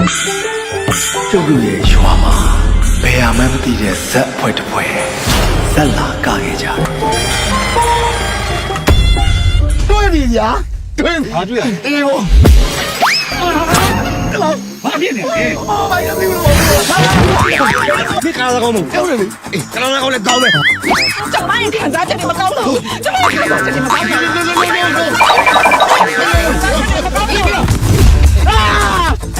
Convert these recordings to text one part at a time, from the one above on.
ကျုပ်တို့ရဲ့ရွာမှာဘယ်မှမသိတဲ့ဇက်ဖွဲ့တစ်ဖွဲ့ဇက်လာကခဲ့ကြတယ်တွေ့ပြီညာတွေ့ပြီတွေ့ရတေးဘောဘာဖြစ်နေလဲဘာရသေးလို့ဒီကားကောင်းမပြောနေလေကားကောင်းလည်းကောင်းမယ်ကျမရဲ့ခံစားချက်တွေမကောင်းတော့ကျမရဲ့ခံစားချက်တွေမကောင်းဘူး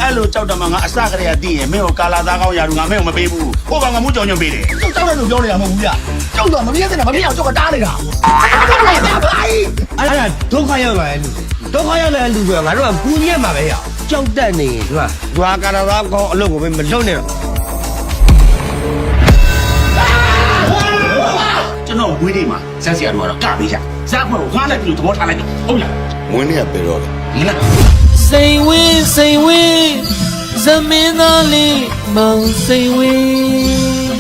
အဲ့လိုကြောက်တယ်မှာငါအစကတည်းကတည်ရင်မင်းကိုကာလာသားကောင်းရာလူငါမင်းကိုမပေးဘူးကိုကငါမှုကြောင်ညွန့်ပေးတယ်ကြောက်တယ်လို့ပြောနေတာမဟုတ်ဘူးဗျကြောက်တော့မပြည့်စင်တာမပြည့်အောင်ကြောက်ကတားနေတာအဲ့ဒါဒုက္ခရောက်လာတဲ့လူဒုက္ခရောက်လာတဲ့လူကငါတို့ကကူညီရမှာပဲရကြောက်တတ်နေသူကဒွာကာရာသားကောင်းအလုပ်ကိုပဲမလုပ်နဲ့တော့ကျွန်တော်ဝေးလေးမှာဇက်စီရတော့ကပေးကြဇက်ဖွဲ့ကိုငါလည်းပြီးလို့သဘောထားလိုက်ဟုတ်လားဝင်းနေရပြေတော့လေဒီလားစိန်ဝင်းဇမင်းသားလေးမောင်စိန်ဝင်း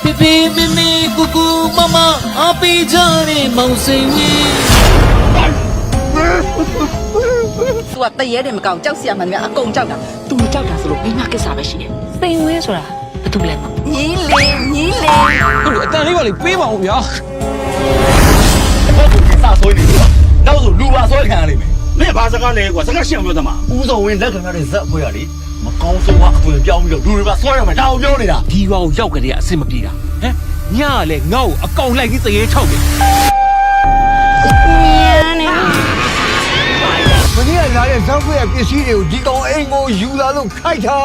ပြပြမမကူကူမမအပီချတဲ့မောင်စိန်ဝင်းသူကတရေတယ်မကောင်းကြောက်စရာမှန်တယ်အကုန်ကြောက်တာသူမကြောက်တာဆိုလို့မိမကိစ္စပဲရှိတယ်စိန်ဝင်းဆိုတာဘာတူလဲညီလေးဟုတ်တယ်အတန်လေးပါလေပေးပါဦးဗျာစာဆွဲနေတော့နောက်ဆိုလူပါဆွဲခံရလိမ့်မယ်မင်းဘာစကားလဲကွာစကားရှင်းအောင်ပြောသမားဦးစောဝင်းလက်ခံရတဲ့ဇက်ဖွဲ့ရလေမကောင်းဆုံးကအသွင်ပြောင်းပြီးတော့လူတွေပါဆွဲရမှာဒါကိုပြောနေတာဒီကောင်ရောက်ကြတဲ့အဆင်မပြေတာဟမ်ညကလည်းငါ့ကိုအကောင်လိုက်ပြီးတရေထောက်တယ်မင်းကလာတဲ့ဇောက်ဖွဲ့ရဲ့ပစ္စည်းတွေကိုဒီကောင်အိမ်ကိုယူလာလို့ခိုက်တာ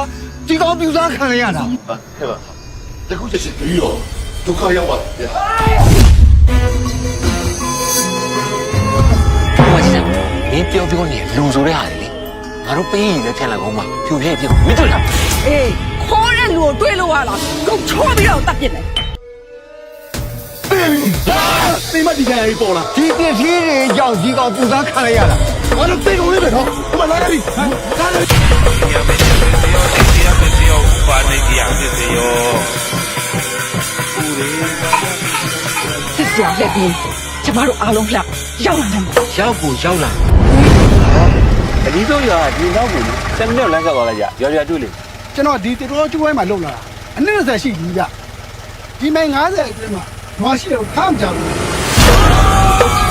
ဒီကောင်ပြူစားခံရတာဟဲ့ပါတခုချက်ချင်းပြီးတော့ဒုက္ခရောက်ပါတယ်ဗျာမင်းပြောနေလူဆိုတဲ့ဟာလေငါတို့ပေးရည်လည်းထက်လိုက်ကောင်းမှာဖြူပြည့်ပြည့်မတွေ့လားအေးခေါ်တဲ့လူကိုတွေ့လို့ရလားကုန်ချောပြီးတော့တတ်ပြစ်တယ်သိမဒီကနေ့ပေါ်လာဒီပစ္စည်းတွေကြောင့်ဒီကောင်ပြူစားခံရတာဘာလို့သိကုန်လေးပဲနော်ဟိုမှာလာပြီကားလေစစ်စရာလက်ပြီးကျမတို့အားလုံးလှရောက်လာတယ်ရောက်ကိုရောက်လာအဒီတော့ရဒီနောက်ကို7မိနစ်လမ်းဆက်သွားလိုက်ကြရွာတွေ့လေကျွန်တော်ဒီတေတော်ကျွဲမှာလုံလာတာအနည်း20ရှိပြီဗျဒီမိုင်90အတွင်းမှာဘာရှိတော့ခမ်းကြဘူး